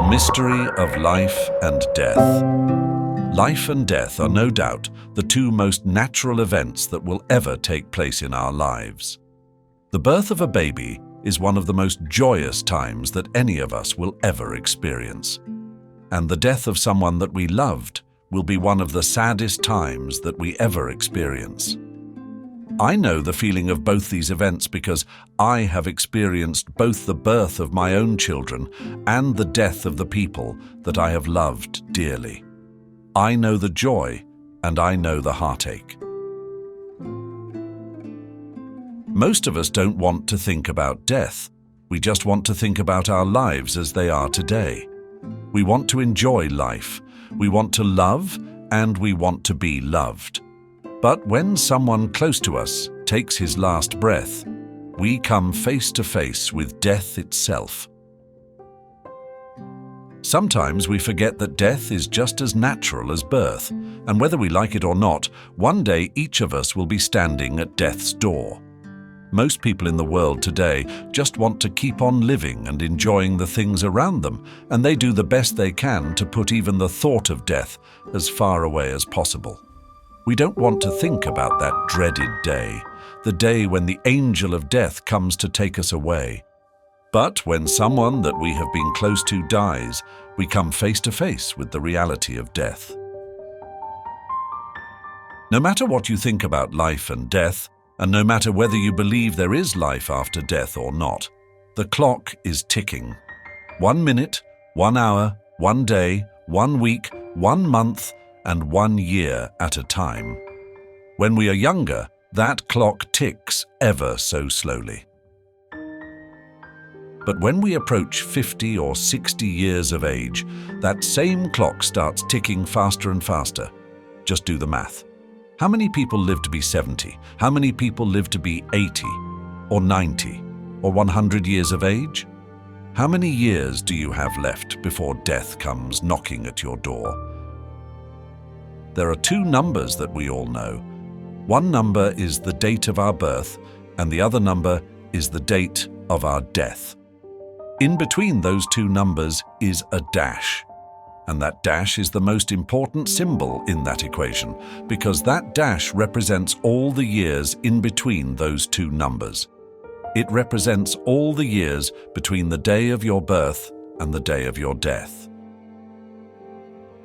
Mystery of life and death. Life and death are no doubt the two most natural events that will ever take place in our lives. The birth of a baby is one of the most joyous times that any of us will ever experience. And the death of someone that we loved will be one of the saddest times that we ever experience. I know the feeling of both these events because I have experienced both the birth of my own children and the death of the people that I have loved dearly. I know the joy and I know the heartache. Most of us don't want to think about death. We just want to think about our lives as they are today. We want to enjoy life. We want to love and we want to be loved. But when someone close to us takes his last breath, we come face to face with death itself. Sometimes we forget that death is just as natural as birth, and whether we like it or not, one day each of us will be standing at death's door. Most people in the world today just want to keep on living and enjoying the things around them, and they do the best they can to put even the thought of death as far away as possible. We don't want to think about that dreaded day, the day when the angel of death comes to take us away. But when someone that we have been close to dies, we come face to face with the reality of death. No matter what you think about life and death, and no matter whether you believe there is life after death or not, the clock is ticking. 1 minute, 1 hour, 1 day, 1 week, 1 month, and 1 year at a time. When we are younger, that clock ticks ever so slowly. But when we approach 50 or 60 years of age, that same clock starts ticking faster and faster. Just do the math. How many people live to be 70? How many people live to be 80 or 90 or 100 years of age? How many years do you have left before death comes knocking at your door? There are two numbers that we all know. One number is the date of our birth, and the other number is the date of our death. In between those two numbers is a dash. And that dash is the most important symbol in that equation, because that dash represents all the years in between those two numbers. It represents all the years between the day of your birth and the day of your death.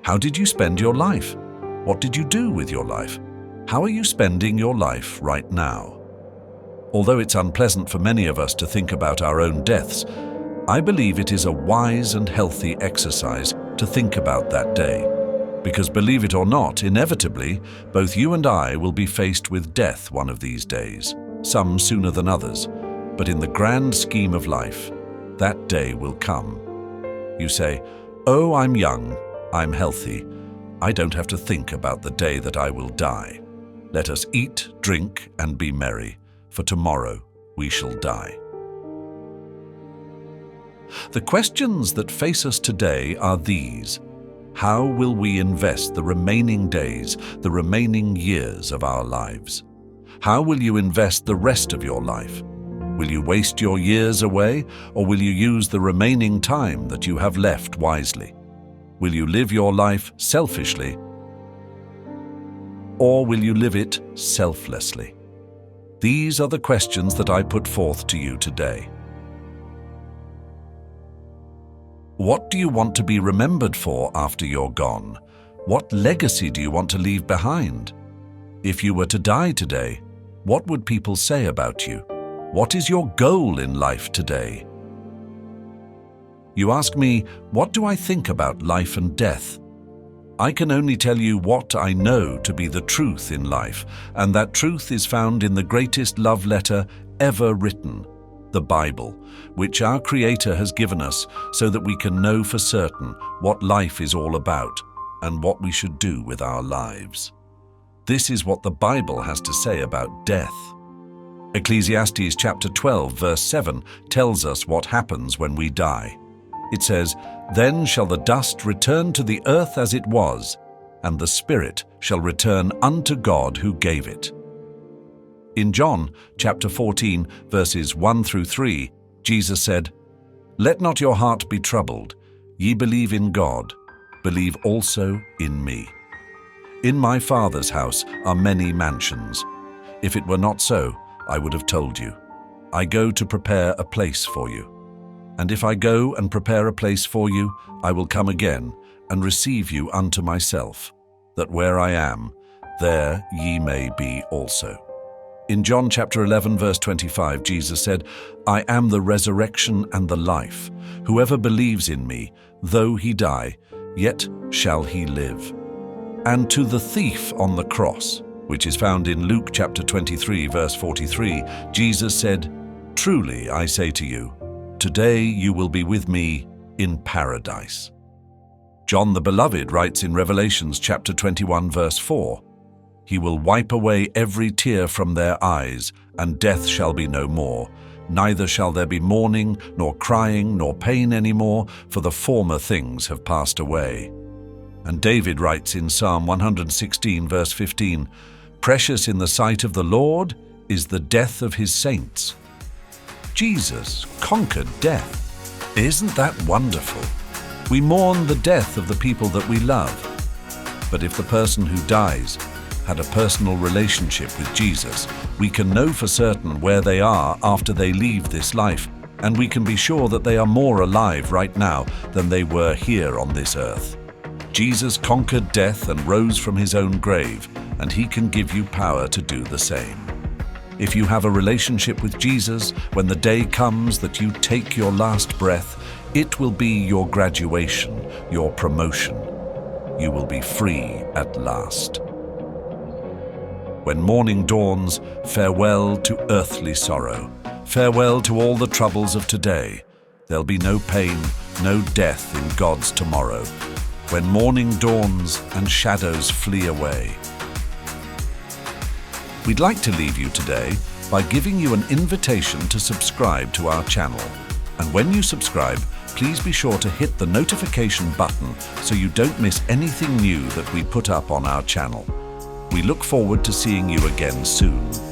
How did you spend your life? What did you do with your life? How are you spending your life right now? Although it's unpleasant for many of us to think about our own deaths, I believe it is a wise and healthy exercise to think about that day. Because believe it or not, inevitably, both you and I will be faced with death one of these days, some sooner than others. But in the grand scheme of life, that day will come. You say, "Oh, I'm young, I'm healthy. I don't have to think about the day that I will die. Let us eat, drink, and be merry, for tomorrow we shall die." The questions that face us today are these. How will we invest the remaining days, the remaining years of our lives? How will you invest the rest of your life? Will you waste your years away, or will you use the remaining time that you have left wisely? Will you live your life selfishly, or will you live it selflessly? These are the questions that I put forth to you today. What do you want to be remembered for after you're gone? What legacy do you want to leave behind? If you were to die today, what would people say about you? What is your goal in life today? You ask me, what do I think about life and death? I can only tell you what I know to be the truth in life, and that truth is found in the greatest love letter ever written, the Bible, which our Creator has given us so that we can know for certain what life is all about and what we should do with our lives. This is what the Bible has to say about death. Ecclesiastes chapter 12, verse 7 tells us what happens when we die. It says, "Then shall the dust return to the earth as it was, and the spirit shall return unto God who gave it." In John chapter 14, verses 1 through 3, Jesus said, "Let not your heart be troubled. Ye believe in God, believe also in me. In my Father's house are many mansions. If it were not so, I would have told you. I go to prepare a place for you. And if I go and prepare a place for you, I will come again and receive you unto myself, that where I am, there ye may be also. In John chapter 11, verse 25, Jesus said, I am the resurrection and the life. Whoever believes in me, though he die, yet shall he live. And to the thief on the cross, which is found in Luke chapter 23, verse 43, Jesus said, Truly I say to you, today you will be with me in paradise. John the Beloved writes in Revelations chapter 21, verse 4, He will wipe away every tear from their eyes, and death shall be no more. Neither shall there be mourning, nor crying, nor pain any more, for the former things have passed away. And David writes in Psalm 116, verse 15, Precious in the sight of the Lord is the death of his saints. Jesus conquered death. Isn't that wonderful? We mourn the death of the people that we love. But if the person who dies had a personal relationship with Jesus, we can know for certain where they are after they leave this life, and we can be sure that they are more alive right now than they were here on this earth. Jesus conquered death and rose from his own grave, and he can give you power to do the same. If you have a relationship with Jesus, when the day comes that you take your last breath, it will be your graduation, your promotion. You will be free at last. When morning dawns, farewell to earthly sorrow. Farewell to all the troubles of today. There'll be no pain, no death in God's tomorrow. When morning dawns and shadows flee away. We'd like to leave you today by giving you an invitation to subscribe to our channel. And when you subscribe, please be sure to hit the notification button so you don't miss anything new that we put up on our channel. We look forward to seeing you again soon.